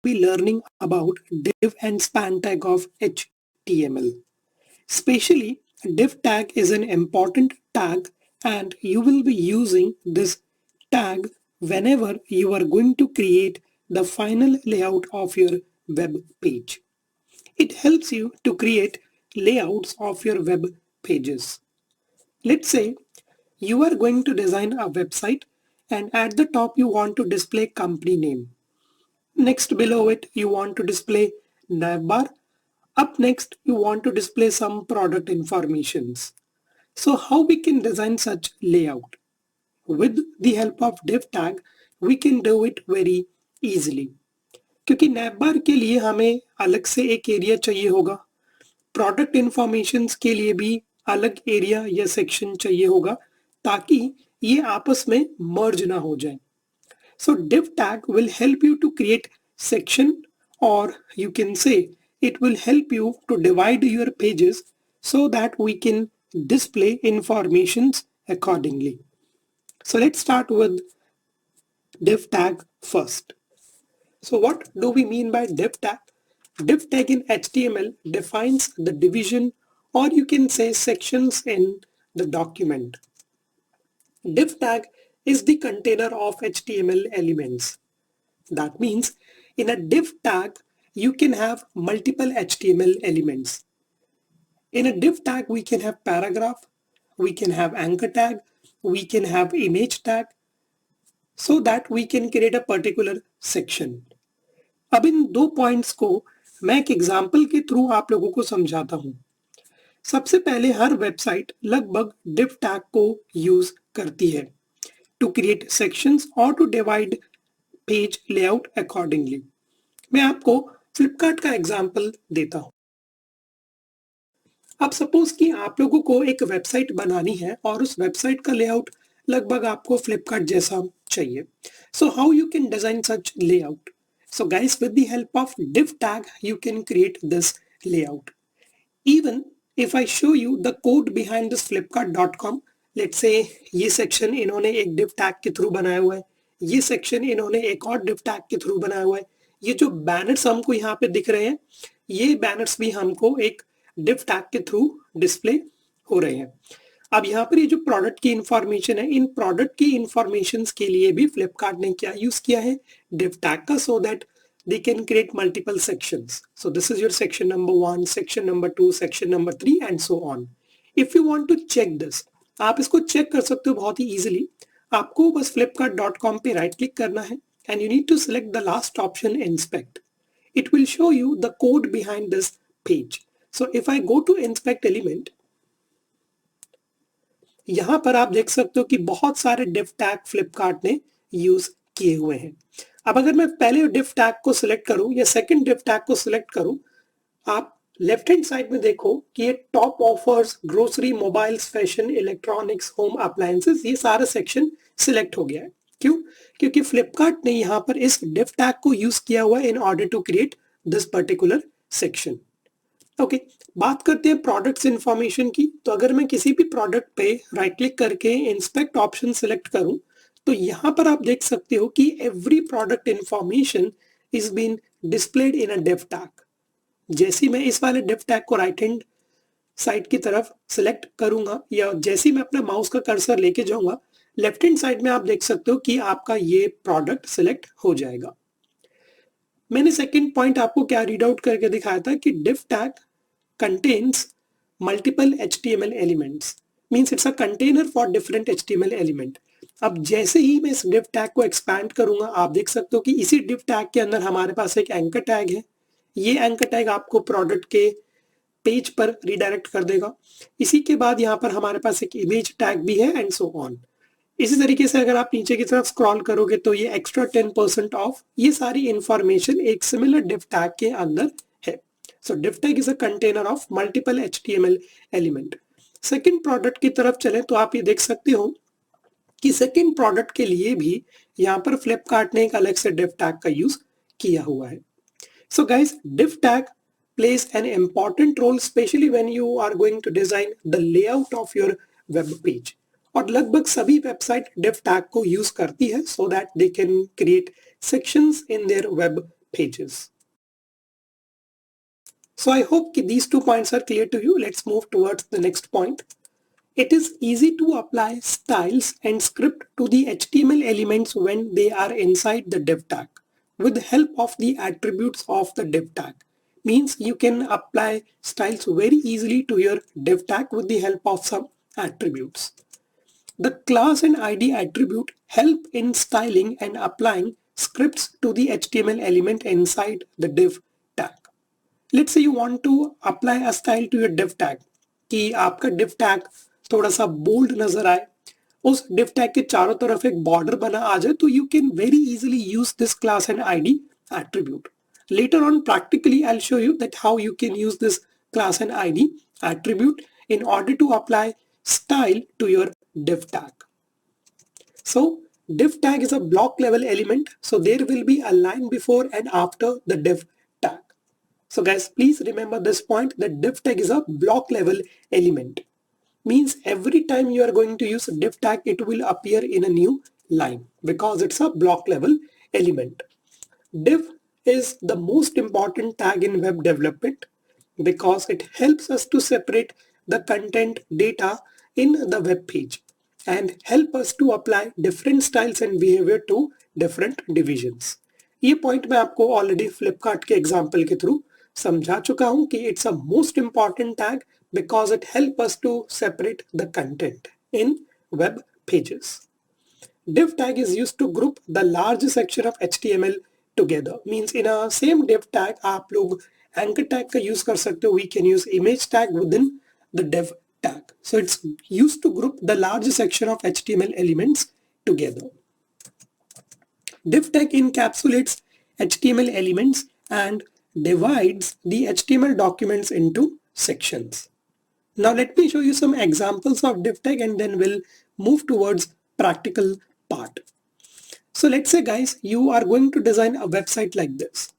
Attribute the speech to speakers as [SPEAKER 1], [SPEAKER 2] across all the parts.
[SPEAKER 1] be learning about div and span tag of HTML. Especially, div tag is an important tag and you will be using this tag whenever you are going to create the final layout of your web page. It helps you to create layouts of your web pages. Let's say you are going to design a website and at the top you want to display company name. Next below it you want to display navbar. Up next you want to display some product informations. So how we can design such layout? With the help of div tag we can do it very easily. क्योंकि navbar के लिए हमें अलग से एक area चाहिए होगा, product informations के लिए भी अलग एरिया या सेक्शन चाहिए होगा ताकि ये आपस में मर्ज ना हो जाए. So div tag will help you to create section, or you can say it will help you to divide your pages so that we can display informations accordingly. So let's start with div tag first. So what do we mean by div tag? Div tag in HTML defines the division, or you can say sections in the document. Div tag is the container of HTML elements. That means in a div tag, you can have multiple HTML elements. In a div tag, we can have paragraph, we can have anchor tag, we can have image tag, so that we can create a particular section. अब इन दो points को मैं एक example के through आप लोगों को समझाता हूं. सबसे पहले हर वेबसाइट लगभग div tag को यूज करती है to create sections or to divide page layout accordingly. मैं आपको फ्लिपकार्ट का एग्जाम्पल देता हूं. अब सपोज कि आप लोगों को एक वेबसाइट बनानी है और उस वेबसाइट का लेआउट लगभग आपको फ्लिपकार्ट जैसा चाहिए. So how you can design such layout? So guys, with the help of div tag, you can create this layout. Even if I show you the code behind this flipkart.com, let's say ये section इन्होंने एक div tag के through बनाया हुआ है, ये section इन्होंने एक और div tag के थ्रू बनाया हुआ है, ये जो banners हमको यहाँ पे दिख रहे हैं, ये banners भी हमको एक div tag के थ्रू डिस्प्ले हो रहे हैं. अब यहाँ पर ये जो प्रोडक्ट की इंफॉर्मेशन है, इन प्रोडक्ट की इंफॉर्मेशन के लिए भी फ्लिपकार्ट ने क्या यूज किया है? div tag का, so that they can create multiple sections. So this is your section number 1, section number 2, section number 3 and so on. If you want to check this, आप इसको चेक कर सकते हो बहुत ही easily. आपको बस flipkart.com पे राइट क्लिक करना है and you need to select the last option, inspect. It will show you the code behind this page. So if I go to inspect element, यहां पर आप देख सकते हो कि बहुत सारे div tag फ्लिपकार्ट ने यूज किए हुए हैं. अब अगर मैं पहले div tag को सिलेक्ट करूं या सेकंड div tag को सिलेक्ट करूं, आप लेफ्ट हैंड साइड में देखो कि ये top offers, grocery, mobiles, fashion, electronics, home appliances, ये सारा सेक्शन सिलेक्ट हो गया है. क्यों? क्योंकि फ्लिपकार्ट ने यहाँ पर इस div tag को यूज किया हुआ है in order to create this particular section. Okay, बात करते हैं प्रोडक्ट्स इंफॉर्मेशन की. तो अगर मैं किसी भी प्रोडक्ट पे राइट क्लिक करके इंस्पेक्ट ऑप्शन सिलेक्ट करूं, तो यहाँ पर आप देख सकते हो कि every product information is been displayed in a div tag. जैसे मैं इस वाले div tag को राइट हैंड साइड की तरफ सिलेक्ट करूंगा या जैसे मैं अपना माउस का कर्सर लेके जाऊंगा, लेफ्ट हैंड साइड में आप देख सकते हो कि आपका ये प्रोडक्ट सिलेक्ट हो जाएगा. मैंने सेकंड पॉइंट आपको क्या रीड आउट करके दिखाया था कि div tag contains multiple HTML elements, means it's a container for different HTML element. अब जैसे ही मैं इस div tag को एक्सपैंड करूंगा, आप देख सकते हो कि इसी div tag के अंदर हमारे पास एक एंकर टैग है. ये एंकर टैग आपको प्रोडक्ट के पेज पर रिडायरेक्ट कर देगा. इसी के बाद यहाँ पर हमारे पास एक इमेज टैग भी है एंड सो ऑन. इसी तरीके से अगर आप नीचे की तरफ स्क्रॉल करोगे तो ये एक्स्ट्रा 10% ऑफ, ये सारी इंफॉर्मेशन एक सिमिलर div tag के अंदर है. So div tag is a container of multiple HTML element. Second product की तरफ चलें तो आप ये देख सकते हो कि सेकेंड प्रोडक्ट के लिए भी यहाँ पर फ्लिपकार्ट ने एक अलग से div tag का यूज किया हुआ है. So guys, div tag plays an important role, especially when you are going to design the layout of your web page. और लगभग सभी वेबसाइट div tag को यूज करती है so that they can create sections in their web pages. So I hope these 2 points are clear to you. Let's move towards the next point. It is easy to apply styles and script to the HTML elements when they are inside the div tag with the help of the attributes of the div tag. Means you can apply styles very easily to your div tag with the help of some attributes. The class and ID attribute help in styling and applying scripts to the HTML element inside the div tag. Let's say you want to apply a style to your div tag कि आपका div tag थोड़ा सा bold नजर आए, उस div tag के चारों तरफ एक border बना आ जाए, तो you can very easily use this class and ID attribute. Later on practically I'll show you that how you can use this class and ID attribute in order to apply style to your div tag. So div tag is a block level element, so there will be a line before and after the div tag. So guys, please remember this point, that div tag is a block level element. Means every time you are going to use div tag, it will appear in a new line because it's a block level element. Div is the most important tag in web development because it helps us to separate the content data in the web page and help us to apply different styles and behavior to different divisions. ये point मैं आपको already Flipkart के example के through समझा चुका हूं कि it's a most important tag because it helps us to separate the content in web pages. Div tag is used to group the large section of HTML together. Means in a same div tag आप लोग anchor tag का use कर सकते हो. We can use image tag within the div tag. So it's used to group the large section of HTML elements together. Div tag encapsulates HTML elements and divides the HTML documents into sections. Now let me show you some examples of div tag and then we'll move towards practical part. So let's say guys, you are going to design a website like this.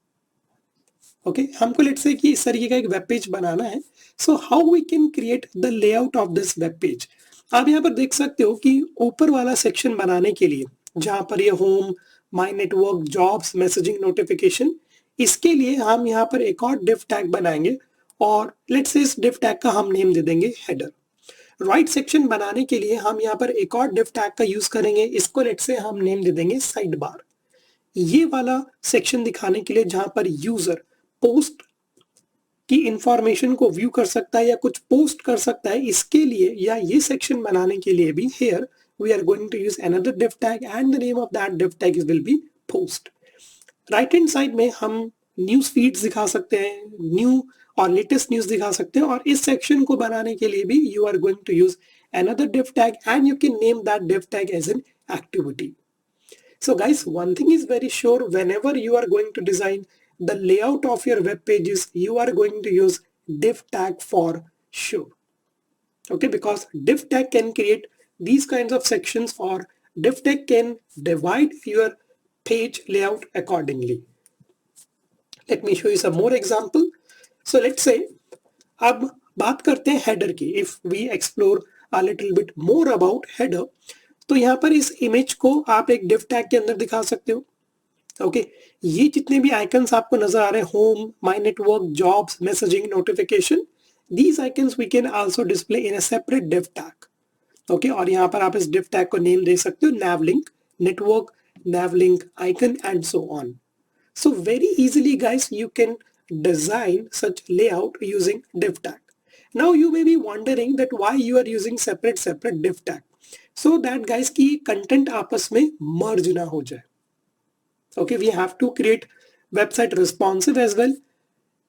[SPEAKER 1] Okay, हमको let's say कि इस तरीके का एक web page बनाना है. So how we can create the layout of this web page? आप यहाँ पर देख सकते हो कि ऊपर वाला सेक्शन बनाने के लिए जहाँ पर ये home, my network, jobs, messaging, notification, इसके लिए हम यहाँ पर एक और div tag बनाएंगे और लेट्स से इस div tag का हम नेम दे देंगे हेडर. राइट सेक्शन बनाने के लिए हम यहाँ पर एक और div tag का यूज करेंगे, इसको लेट्स से हम नेम दे देंगे साइड बार. ये वाला सेक्शन दिखाने के लिए जहां पर यूजर पोस्ट की इंफॉर्मेशन को व्यू कर सकता है या कुछ पोस्ट कर सकता है, इसके लिए या ये सेक्शन बनाने के लिए भी here we are going to use another div tag and the name of that div tag will be post. Right hand side में हम न्यूज फीड्स दिखा सकते हैं, न्यू और लेटेस्ट न्यूज दिखा सकते हैं, और इस सेक्शन को बनाने के लिए भी you are going to use another div tag and you can name that div tag as an activity. So guys, one thing is very sure, whenever you are going to design the layout of your web pages, you are going to use div tag for sure. Okay, because div tag can create these kinds of sections or div tag can divide your page layout accordingly. Let me show you some more example. So let's say अब बात करते हैं header की. If we explore a little bit more about header, तो यहाँ पर इस image को आप एक div tag के अंदर दिखा सकते हो. ओके, ये जितने भी आइकन्स आपको नजर आ रहे हैं, home, my network, jobs, messaging, notification, these icons we can also display in a separate div tag. Okay, और यहाँ पर आप इस div tag को नेम दे सकते हो navlink, network, navlink, icon and so on. So very easily guys, you can design such layout using div tag. Now you may be wondering that why you are using separate div tag. So that guys की content आपस में merge ना हो जाए. Okay, we have to create website responsive as well.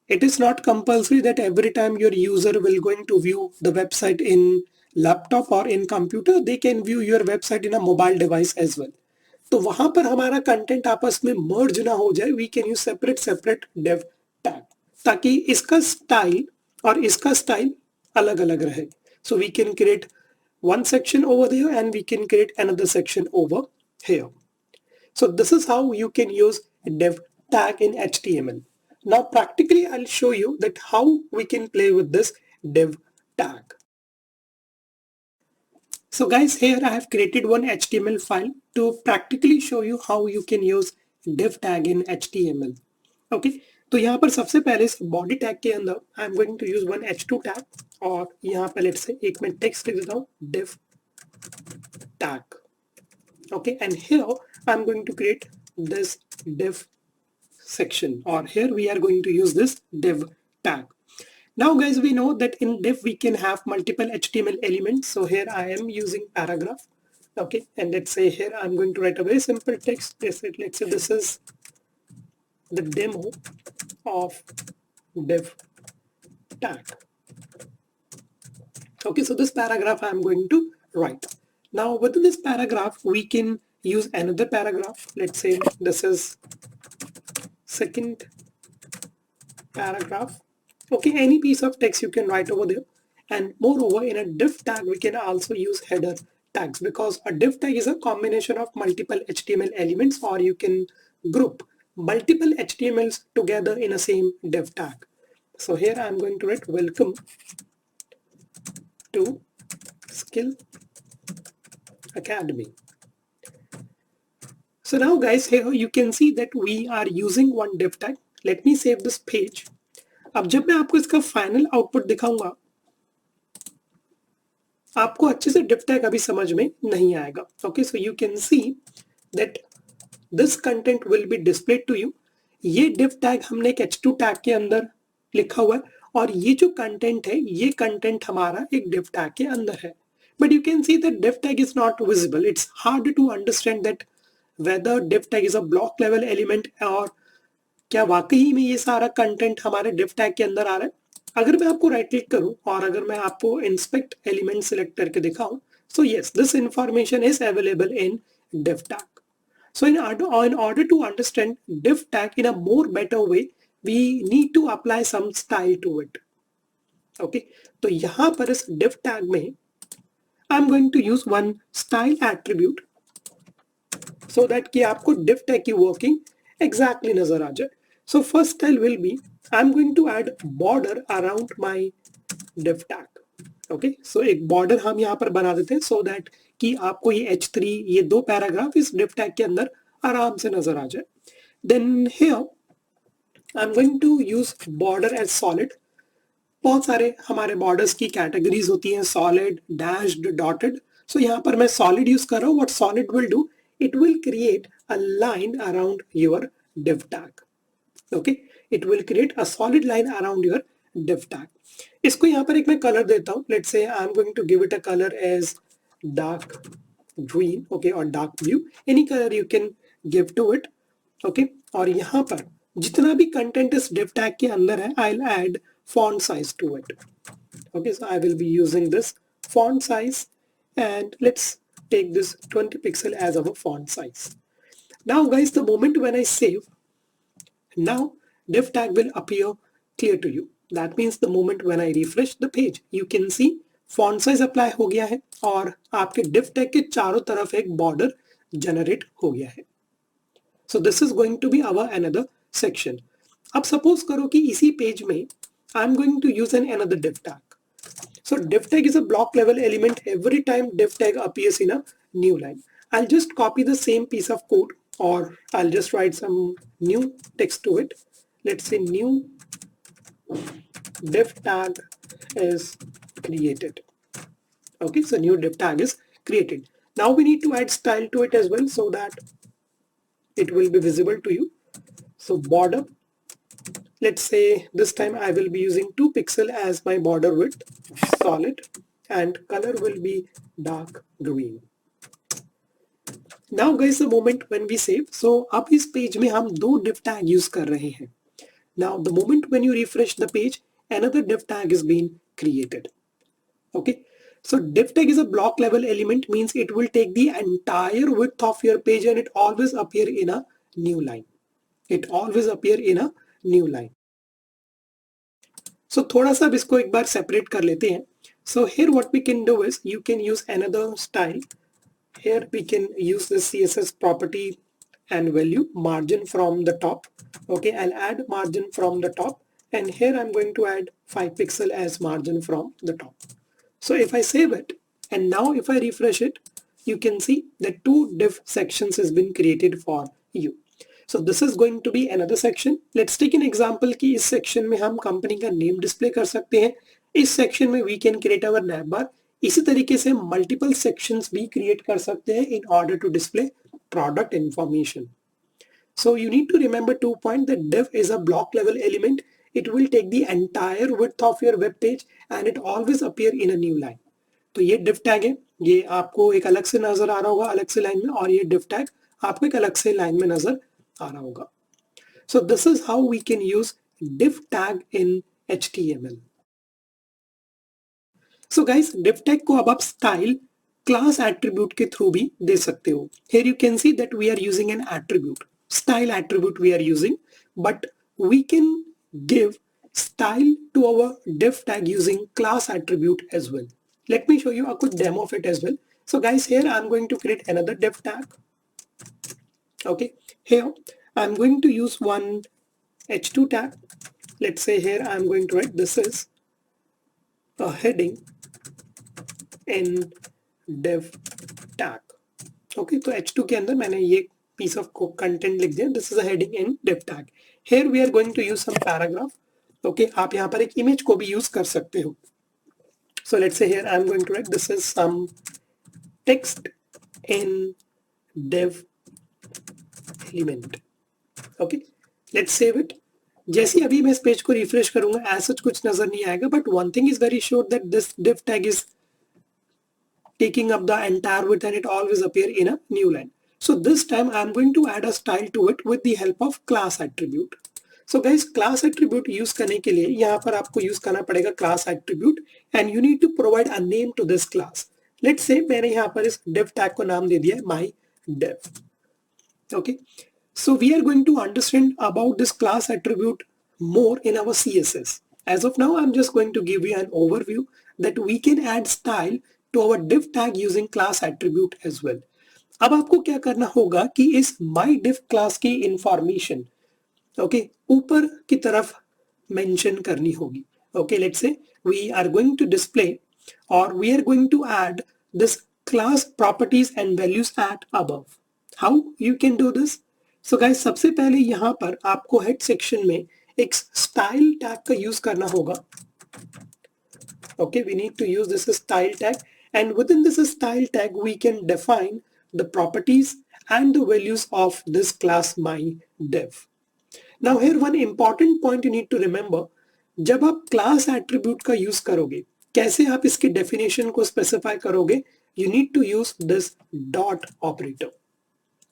[SPEAKER 1] It is not compulsory that every time your user will going to view the website in laptop or in computer, they can view your website in a mobile device as well. तो वहां पर हमारा content आपस में मर्ज ना हो जाए, we can use separate div tag, ताकि इसका स्टाइल और इसका स्टाइल अलग अलग रहे. So we can create one section over there and we can create another section over here. So this is how you can use div tag in HTML. Now practically I'll show you that how we can play with this div tag. So guys, here I have created one HTML file to practically show you how you can use div tag in HTML. Okay तो यहाँ पर सबसे पहले इस body tag के अंदर I am going to use one h2 tag और यहाँ पर लेट्स से एक मैं टेक्स्ट लिख देता हूँ div tag. Okay, and here I'm going to create this div section, or here we are going to use this div tag. Now guys, we know that in div we can have multiple HTML elements. So here I am using paragraph. Okay, and let's say here I'm going to write a very simple text. Let's say this is the demo of div tag. Okay, so this paragraph I'm going to write. Now within this paragraph we can use another paragraph. Let's say this is second paragraph. Okay, any piece of text you can write over there. And moreover, in a div tag we can also use header tags, because a div tag is a combination of multiple HTML elements, or you can group multiple HTMLs together in a same div tag. So here I'm going to write welcome to Skill Academy. So now guys, here you can see that we are using one div tag. Let me save this page. अब जब मैं आपको इसका final output दिखाऊंगा, आपको अच्छे से div tag अभी समझ में नहीं आएगा. Okay, so you can see that this content will be displayed to you. ये div tag हमने एक h2 tag के अंदर लिखा हुआ है, और ये जो कंटेंट है ये कंटेंट हमारा एक div tag के अंदर है. But you can see that div tag is not visible. It's hard to understand that whether div tag is a block level element और क्या वाकई में ये सारा कंटेंट हमारे div tag के अंदर आ रहा है. अगर मैं आपको राइट क्लिक करूं और अगर मैं आपको इंस्पेक्ट एलिमेंट सिलेक्ट करके दिखाऊं, so yes, this information is available in div tag. So in order to understand div tag in a more better way, we need to apply some style to it. Okay, तो यहाँ पर इस div tag में I'm going to use one style attribute so that कि आपको div tag की working exactly नजर आ जाए. So first style will be I'm going to add border around my div tag. Okay, so एक border हम यहाँ पर बना देते हैं so that कि आपको ये h3 ये दो पैराग्राफ इस div tag के अंदर आराम से नजर आ जाए. Then here I'm going to use border as solid. बहुत सारे हमारे बॉर्डर्स की कैटेगरीज होती हैं, सॉलिड, डैश्ड, डॉटेड. सो यहाँ पर मैं सॉलिड यूज कर रहा हूँ. What solid will do, it will create a line around your div tag. Okay, it will create a solid line around your div tag. इसको यहाँ पर एक मैं कलर देता हूँ. Let's say I am going to give it a colour as dark green, okay, और dark blue. Any colour you can give to it. Okay, और यहाँ पर जितना भी कंटेंट इस div tag के अंदर है, I will add font size to it. Okay, so I will be using this font size, and let's take this 20 pixel as our font size. Now guys, the moment when I save, now div tag will appear clear to you. That means the moment when I refresh the page, you can see font size apply हो गया है और आपके div tag के चारों तरफ एक border generate हो गया है. So this is going to be our another section. अब suppose करो कि इसी पेज में I'm going to use another div tag. So div tag is a block level element. Every time div tag appears in a new line, I'll just copy the same piece of code, or I'll just write some new text to it. Let's say new div tag is created. Okay, so new div tag is created. Now we need to add style to it as well so that it will be visible to you. So border, let's say this time I will be using 2 pixel as my border width, solid, and color will be dark green. Now guys, the moment when we save, so अब इस page में हम दो div tag use कर रहे हैं. Now the moment when you refresh the page, another div tag is being created. Okay, so div tag is a block level element, means it will take the entire width of your page and it always appear in a new line. It always appear in a new line. So थोड़ा सा अब इसको एक बार separate कर लेते हैं. So here what we can do is you can use another style. Here we can use the CSS property and value margin from the top. Okay, I'll add margin from the top, and here I'm going to add 5 pixel as margin from the top. So if I save it, and now if I refresh it, you can see that two div sections has been created for you. So this is going to be another section. Let's take an example कि इस section में हम company का name display कर सकते हैं. इस section में we can create our navbar. इसी तरीके से multiple sections भी create कर सकते हैं in order to display product information. So you need to remember 2 points that div is a block level element. It will take the entire width of your web page and it always appear in a new line. तो ये div tag है, ये आपको एक अलग से नजर आ रहा होगा अलग से लाइन में, और ये div tag आपको एक अलग से लाइन में नजर आ रहा होगा. So this is how we can use div tag in HTML. So guys, div tag को अब आप style class attribute के through भी दे सकते हो. Here you can see that we are using an attribute. Style attribute we are using, but we can give style to our div tag using class attribute as well. Let me show you a quick demo of it as well. So guys, here I'm going to create another div tag. Okay, here I'm going to use one h2 tag. Let's say here I'm going to write this is a heading in div tag. Okay, तो h2 के अंदर मैंने ये piece of content लिख दिया. This is a heading in div tag. Here we are going to use some paragraph. Okay, आप यहाँ पर एक image को भी use कर सकते हो. So let's say here I'm going to write this is some text in div element. Okay, let's save it. जैसे अभी मैं इस पेज को रिफ्रेश करूंगा as such कुछ नजर नहीं आएगा, but one thing is very sure that this div tag is taking up the entire width and it always appear in a new line. So this time I'm going to add a style to it with the help of class attribute. So guys, class attribute use करने के लिए यहाँ पर आपको use करना पड़ेगा class attribute and you need to provide a name to this class. Let's say मैंने यहाँ पर इस div tag को नाम दे दिया है my div. Okay, so we are going to understand about this class attribute more in our CSS. As of now, I'm just going to give you an overview that we can add style to our div tag using class attribute as well. अब आपको क्या करना होगा कि इस my div class की information ऊपर की तरफ mention करनी होगी. Okay, let's say we are going to display or we are going to add this class properties and values at above. How you can do this? So guys, सबसे पहले यहाँ पर आपको head section में एक style tag का use करना होगा. Okay, we need to use this style tag, and within this style tag we can define the properties and the values of this class my div. Now here one important point you need to remember, जब आप class attribute का use करोगे, कैसे आप इसके definition को specify करोगे? You need to use this dot operator.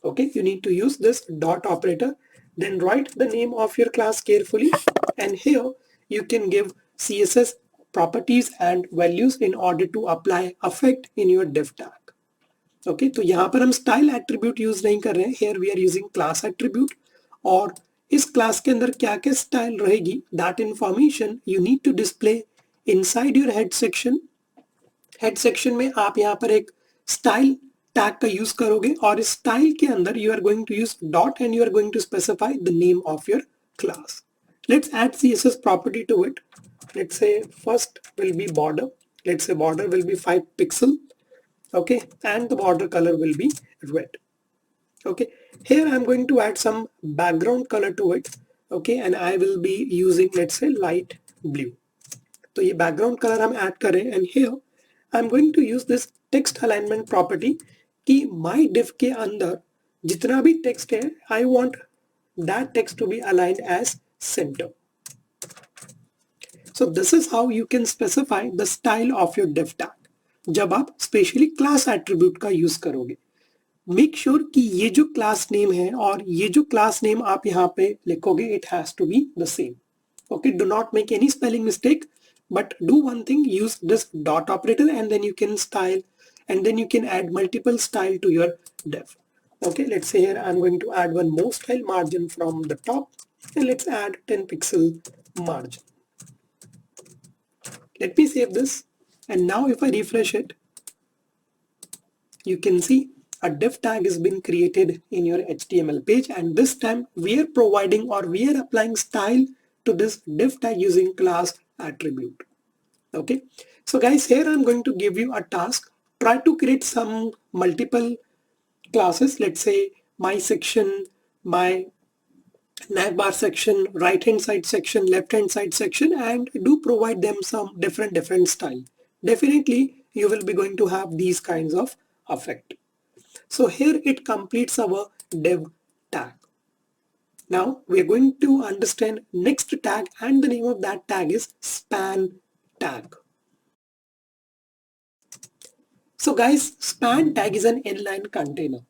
[SPEAKER 1] Okay, you need to use this dot operator, then write the name of your class carefully, and here you can give CSS properties and values in order to apply effect in your div tag. Okay, तो यहाँ पर हम style attribute use नहीं कर रहे हैं. Here we are using class attribute, और इस class के अंदर क्या क्या style रहेगी, that information you need to display inside your head section. Head section में आप यहाँ पर एक style tag का use करोगे, और इस style के अंदर you are going to use dot and you are going to specify the name of your class. Let's add CSS property to it. Let's say first will be border. Let's say border will be 5 pixel. Okay, and the border color will be red. Okay, here I'm going to add some background color to it. Okay, and I will be using, let's say, light blue. तो ये background color हम add करें, and here I'm going to use this text alignment property कि my div के अंदर जितना भी text है, I want that text to be aligned as center. So this is how you can specify the style of your div tag जब आप specially class attribute का use करोगे. Make sure कि ये जो class name है और ये जो class name आप यहाँ पे लिखोगे, it has to be the same. Okay, do not make any spelling mistake, but do one thing, use this dot operator, and then you can style, and then you can add multiple style to your div. Okay, let's say here I'm going to add one more style, margin from the top, and let's add 10 pixel margin. Let me save this, and now if I refresh it, you can see a div tag has been created in your HTML page, and this time we are providing or we are applying style to this div tag using class attribute. Okay, so guys, here I'm going to give you a task. Try to create some multiple classes. Let's say my section, my navbar section, right hand side section, left hand side section, and do provide them some different style. Definitely you will be going to have these kinds of effect. So here it completes our div tag. Now we are going to understand next tag, and the name of that tag is span tag. So guys, span tag is an inline container.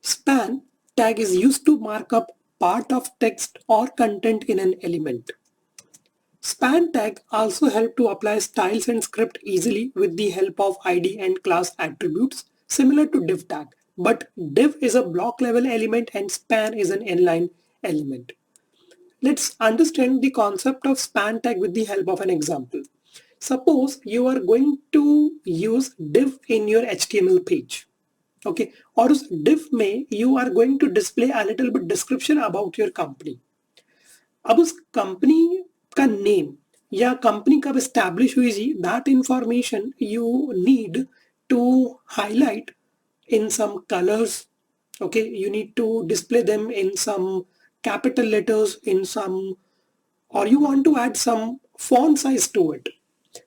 [SPEAKER 1] Span tag is used to mark up part of text or content in an element. Span tag also help to apply styles and script easily with the help of ID and class attributes, similar to div tag. But div is a block level element and span is an inline element. Let's understand the concept of span tag with the help of an example. Suppose you are going to use div in your HTML page. Okay, और उस div में you are going to display a little bit description about your company. अब उस company का name या company कब establish हुई थी, that information you need to highlight in some colors. Okay, you need to display them in some capital letters, in some, or you want to add some font size to it.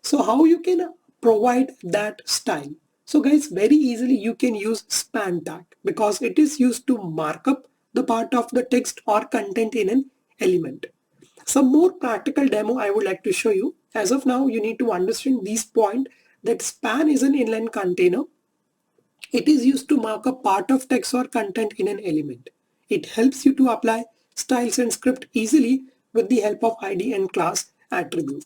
[SPEAKER 1] So how you can provide that style? So guys, very easily you can use span tag because it is used to mark up the part of the text or content in an element. Some more practical demo I would like to show you. As of now, you need to understand this point that span is an inline container. It is used to mark a part of text or content in an element. It helps you to apply styles and script easily with the help of ID and class attribute.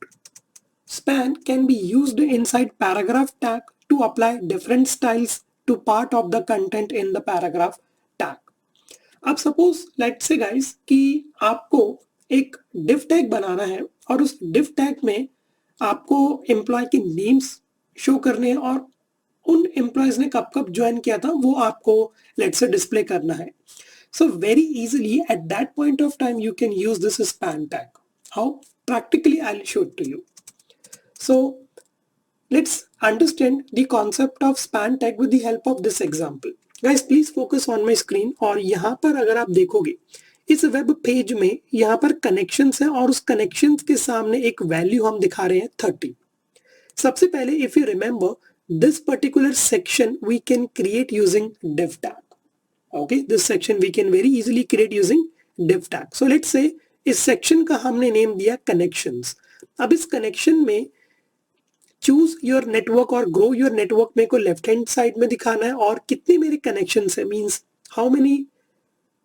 [SPEAKER 1] Span can be used inside paragraph tag to apply different styles to part of the content in the paragraph tag. अब suppose let से guys कि आपको एक div tag बनाना है और उस div tag में आपको एम्प्लॉय के नेम्स शो करने हैं और उन एम्प्लॉयज ने कब कब ज्वाइन किया था वो आपको लेट से डिस्प्ले करना है. So very easily at that point of time you can use this span tag. How? Practically I'll show it to you. So let's understand the concept of span tag with the help of this example. Guys, please focus on my screen. और यहाँ पर अगर आप देखोगे इस web page में यहाँ पर कनेक्शंस है और उस कनेक्शंस के सामने एक वैल्यू हम दिखा रहे हैं 30. सबसे पहले if you remember this particular section we can create using div tag. Okay, this section we can very easily create using div tag. So let's say इस section का हमने नेम दिया connections. अब इस connection में चूज योर नेटवर्क और grow your network मेरे को लेफ्ट हैंड साइड में दिखाना है और कितने मेरे कनेक्शन है, means how many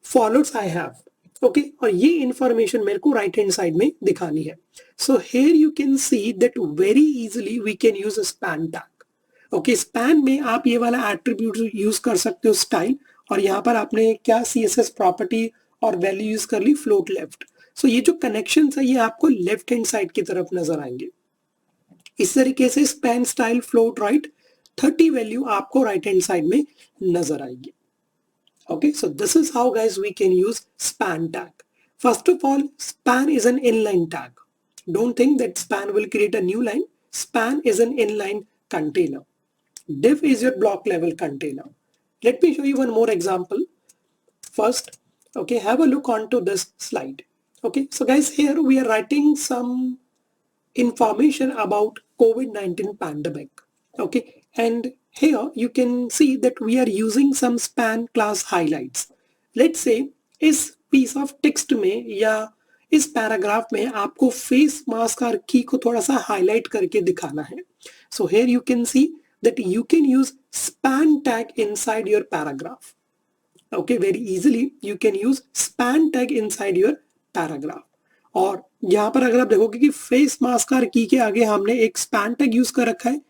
[SPEAKER 1] followers I have. Okay, और ये इंफॉर्मेशन मेरे को राइट हैंड साइड में दिखानी है. So here you can see that very easily we can use span tag. Okay, span में आप ये वाला एट्रीब्यूट यूज कर सकते हो स्टाइल, और यहाँ पर आपने क्या CSS प्रॉपर्टी और वैल्यू यूज कर ली फ्लोट लेफ्ट. सो ये जो कनेक्शन है ये आपको लेफ्ट हैंड साइड की तरफ नजर आएंगे. इस तरीके से span style float right 30 value आपको राइट हैंड साइड में नजर आएगी. Okay, so this is how guys we can use span tag. First of all, span is an inline tag. Don't think that span will create a new line. Span is an inline container. Div is your block level container. Let me show you one more example. First, okay, have a look onto this slide. Okay, so guys, here we are writing some information about COVID-19 pandemic. Okay, and here you can see that we are using some span class highlights. Let's say इस piece of text में या इस paragraph में आपको face mask और की को थोड़ा सा हाईलाइट करके दिखाना है. So here you can see that you can use span tag inside your paragraph. Okay, very easily you can use span tag inside your paragraph. और यहाँ पर अगर आप देखोगे कि फेस मास्क और की के आगे हमने एक स्पैन टैग यूज कर रखा है,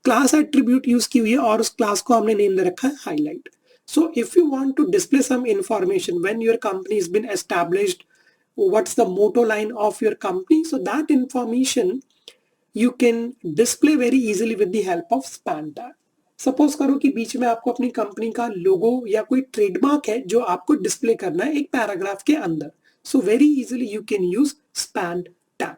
[SPEAKER 1] क्लास एट्रीब्यूट यूज की हुई है और उस क्लास को हमने नेम दे रखा है highlight. So if you want to display some information when your company is been established, what's the motto line of your company, so that information you can display very easily with the help of span tag. Suppose करो कि बीच में आपको अपनी company का लोगो या कोई trademark है जो आपको डिस्प्ले करना है एक पैराग्राफ के अंदर. So very easily you can use span tag.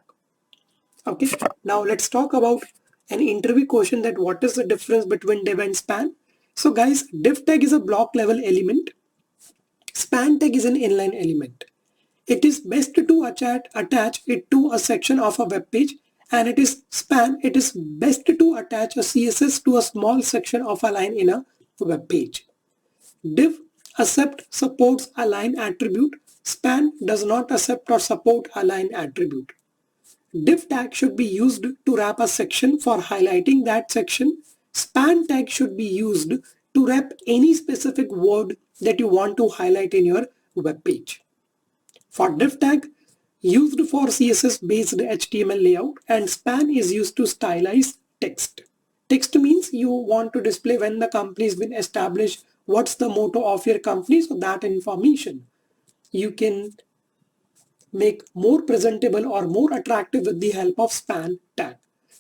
[SPEAKER 1] Okay, now let's talk about an interview question that what is the difference between div and span. So guys, div tag is a block level element. span tag is an inline element. It is best to attach it to a section of a web page, and it is best to attach a CSS to a small section of a line in a web page. Div accept supports align attribute. Span does not accept or support align attribute. Div tag should be used to wrap a section for highlighting that section. Span tag should be used to wrap any specific word that you want to highlight in your web page. For div tag, used for CSS based HTML layout, and span is used to stylize text. Text means you want to display when the company has been established, what's the motto of your company, so that information you can make more presentable or more attractive with the help of span tag.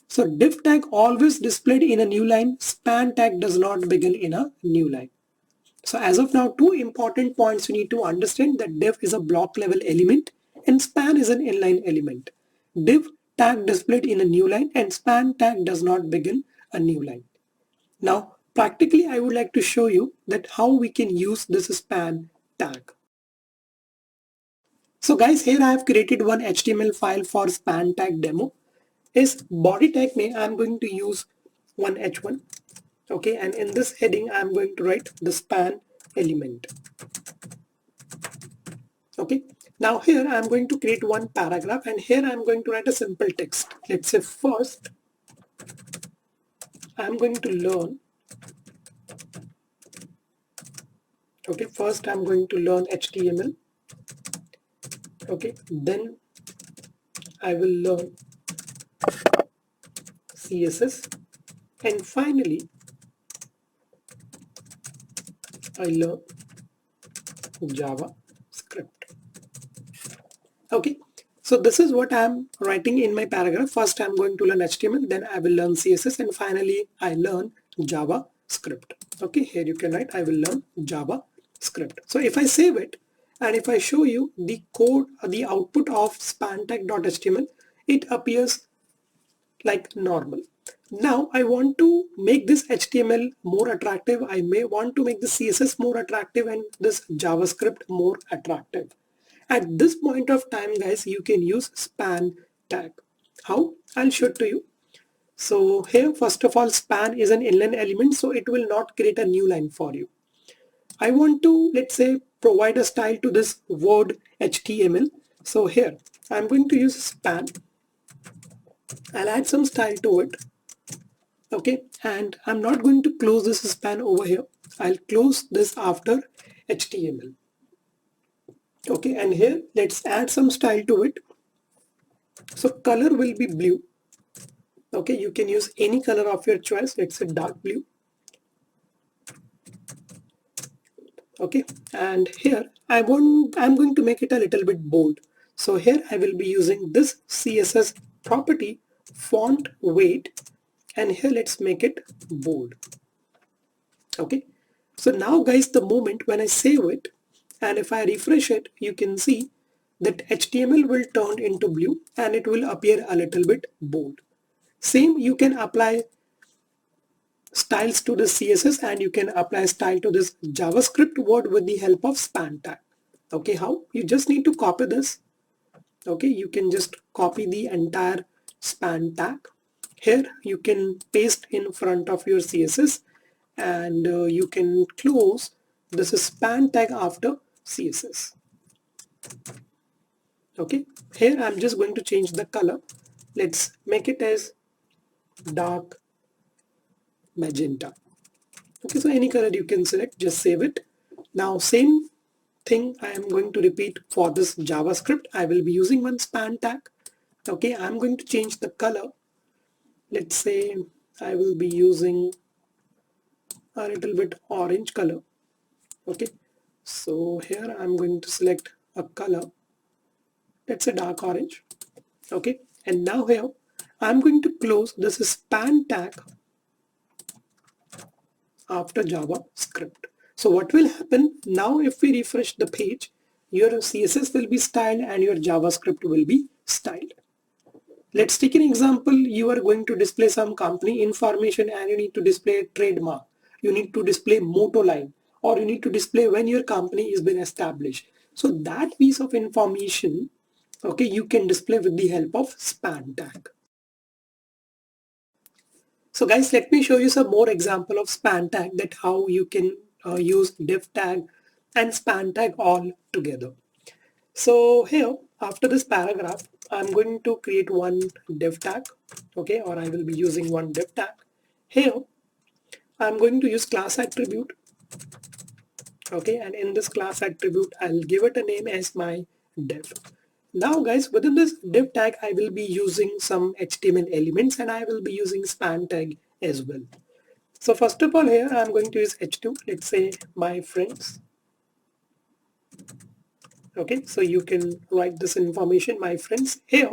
[SPEAKER 1] So div tag always displayed in a new line, span tag does not begin in a new line. So as of now, two important points you need to understand: that div is a block level element and span is an inline element. Div tag displayed in a new line and span tag does not begin a new line. Now practically I would like to show you that how we can use this span tag. So guys, here I have created one HTML file for span tag demo. Is body tag name I am going to use one h1. Okay, and in this heading I am going to write the span element. Okay, now here I am going to create one paragraph, and here I am going to write a simple text. Let's say first I am going to learn. Okay, first I am going to learn HTML. Okay, then I will learn CSS, and finally I learn JavaScript. Okay, so this is what I am writing in my paragraph. First I am going to learn HTML, then I will learn CSS, and finally I learn JavaScript. Okay, here you can write I will learn JavaScript. So if I save it and if I show you the code, the output of spantag.html, it appears like normal. Now I want to make this HTML more attractive. I may want to make the CSS more attractive and this JavaScript more attractive. At this point of time, guys, you can use span tag. How? I'll show it to you. So here, first of all, span is an inline element, so it will not create a new line for you. I want to, let's say, provide a style to this word HTML. So here, I'm going to use span. I'll add some style to it. Okay, and I'm not going to close this span over here. I'll close this after HTML. Okay, and here let's add some style to it. So color will be blue. Okay, you can use any color of your choice. Let's say dark blue. Okay, and here I'm going to make it a little bit bold. So here I will be using this CSS property font weight, and here let's make it bold. Okay, so now guys, the moment when I save it and if I refresh it, you can see that HTML will turn into blue and it will appear a little bit bold. Same, you can apply styles to the CSS and you can apply style to this JavaScript word with the help of span tag. Okay, how? You just need to copy this. Okay, you can just copy the entire span tag. Here you can paste in front of your CSS, and you can close this span tag after CSS. Okay, here I'm just going to change the color. Let's make it as dark magenta. Okay, so any color you can select, just save it. Now same thing I am going to repeat for this JavaScript. I will be using one span tag. Okay, I'm going to change the color. Let's say I will be using a little bit orange color. Okay, so here I'm going to select a color. Let's say dark orange. Okay, and now here I'm going to close this span tag after JavaScript. So what will happen now, if we refresh the page, your CSS will be styled and your JavaScript will be styled. Let's take an example. You are going to display some company information and you need to display a trademark. You need to display motto line or you need to display when your company has been established. So that piece of information, okay, you can display with the help of span tag. So guys, let me show you some more example of span tag, that how you can use div tag and span tag all together. So here, after this paragraph, I'm going to create one div tag, okay, or I will be using one div tag. Here, I'm going to use class attribute, okay, and in this class attribute, I'll give it a name as my div. Now guys, within this div tag, I will be using some HTML elements and I will be using span tag as well. So first of all, here I'm going to use h2, let's say my friends. Okay, so you can write this information, my friends. Here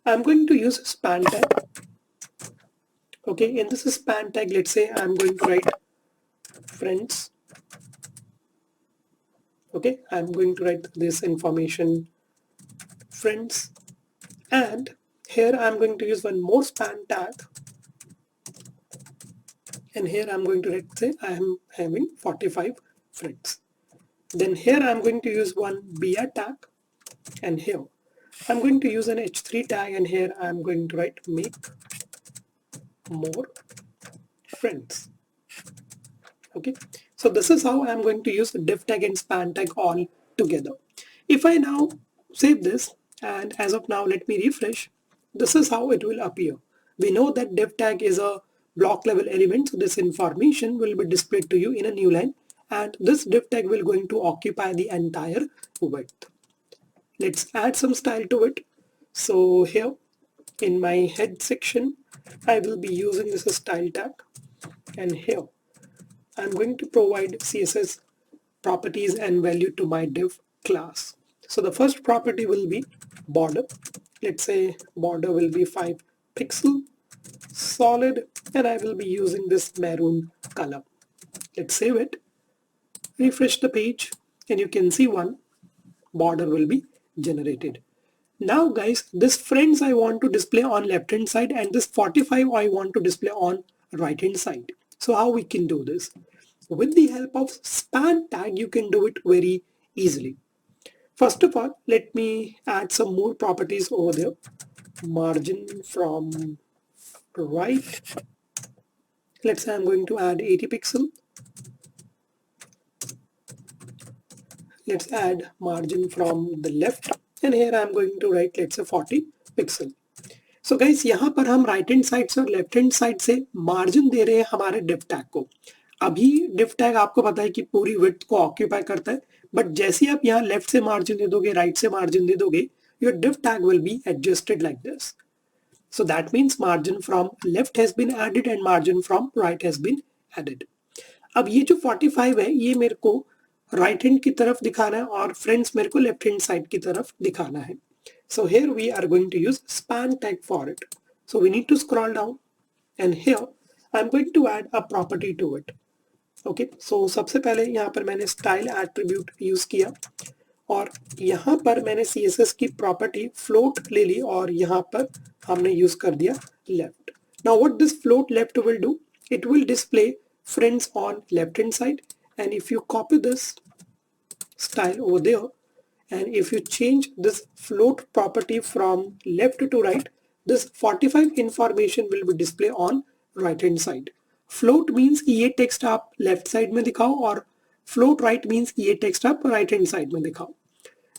[SPEAKER 1] I'm going to use span tag. Okay, in this span tag, let's say I'm going to write friends. Okay, I'm going to write this information friends, and here I'm going to use one more span tag, and here I'm going to write, say I am having 45 friends. Then here I'm going to use one br tag, and here I'm going to use an h3 tag, and here I'm going to write make more friends. Okay, so this is how I'm going to use div tag and span tag all together. If I now save this, and as of now let me refresh, this is how it will appear. We know that div tag is a block level element, so this information will be displayed to you in a new line, and this div tag will going to occupy the entire width. Let's add some style to it. So here in my head section, I will be using this style tag, and here I'm going to provide CSS properties and value to my div class. So the first property will be border. Let's say border will be 5 pixel solid, and I will be using this maroon color. Let's save it, refresh the page, and you can see one border will be generated. Now guys, this friends I want to display on left hand side, and this 45 I want to display on right hand side. So how we can do this? With the help of span tag, you can do it very easily. First of all, let me add some more properties over there. Margin from right. Let's say I'm going to add 80 pixel. Let's add margin from the left, and here I'm going to write, let's say 40 pixel. So guys, यहाँ पर हम right hand side से और left hand side से margin they रहे हैं हमारे div tag को. अभी डिव टैग आपको पता है कि पूरी विड्थ को ऑक्यूपाई करता है, बट जैसे ही आप यहाँ लेफ्ट से मार्जिन दे दोगे, राइट से मार्जिन दे दोगे, your div tag will be adjusted like this. So that means margin from left has been added and margin from right has been added. अब ये जो 45 है, ये मेरे को राइट हैंड की तरफ दिखाना है और फ्रेंड्स मेरे को लेफ्ट हैंड साइड की तरफ दिखाना है. So here we are going to use span tag for it. So we need to scroll down, and here I'm going to add a property to it. Okay, so सबसे पहले यहाँ पर मैंने style attribute use किया, और यहाँ पर मैंने CSS की प्रॉपर्टी float ले ली, और यहाँ पर हमने यूज कर दिया left. Now what this float left will do? It will display friends on left hand side, and if you copy this style over there, and if you change this float property from left to right, this 45 information will be displayed on right hand side. Float means कि ये text आप left side में दिखाओ, और float right means कि ये text आप right hand side में दिखाओ.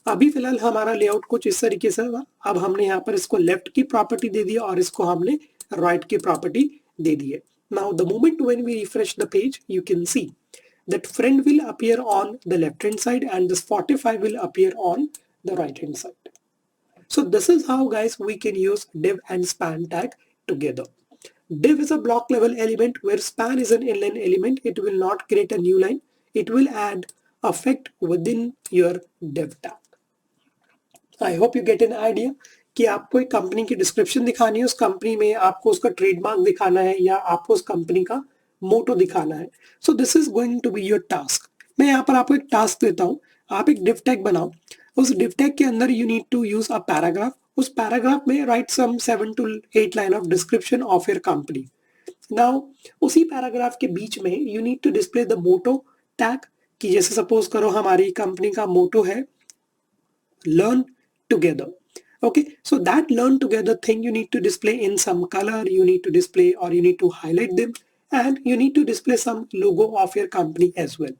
[SPEAKER 1] अभी फिलहाल हमारा लेआउट कुछ इस तरीके से था. अब हमने यहाँ पर इसको लेफ्ट की प्रॉपर्टी दे दी और इसको हमने राइट की प्रॉपर्टी दे दी है. Now the moment when we refresh the page, you can see that friend will appear on the left hand side and this 45 will appear on the right hand side. So this is how guys we can use div and span tag together. Div is a block level element, where span is an inline element. It will not create a new line. It will add effect within your div tag. I hope you get an idea कि आपको एक company की description दिखानी है, उस company में आपको उसका ट्रेडमार्क दिखाना है या आपको उस कंपनी का मोटो दिखाना है. So this is going to be your task. मैं यहाँ पर आपको एक टास्क देता हूँ. आप एक डिव टैग बनाओ. उस डिव टैग के अंदर you need to use a paragraph. उस पैराग्राफ में write some 7 to 8 line of description of your company. Now उसी पैराग्राफ के बीच में you need to display the motto tag कि जैसे सपोज करो हमारी कंपनी का मोटो है learn together. Okay, so that learn together thing you need to display in some color, you need to display or you need to highlight them, and you need to display some logo of your company as well.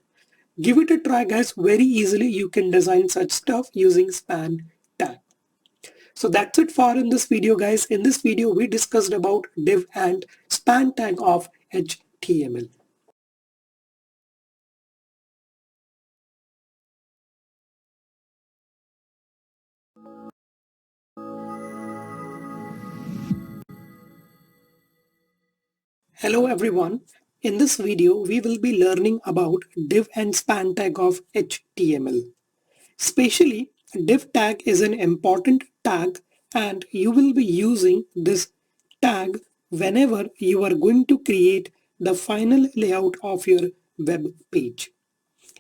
[SPEAKER 1] Give it a try guys, very easily you can design such stuff using span tag. So that's it for in this video guys. In this video we discussed about div and span tag of HTML. Hello everyone. In this video we will be learning about div and span tag of HTML. Especially, div tag is an important tag and you will be using this tag whenever you are going to create the final layout of your web page.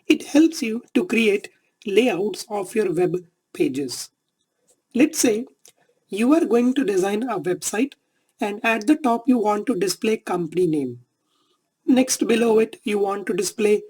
[SPEAKER 1] It helps you to create layouts of your web pages. Let's say you are going to design a website and at the top you want to display company name. Next below it you want to display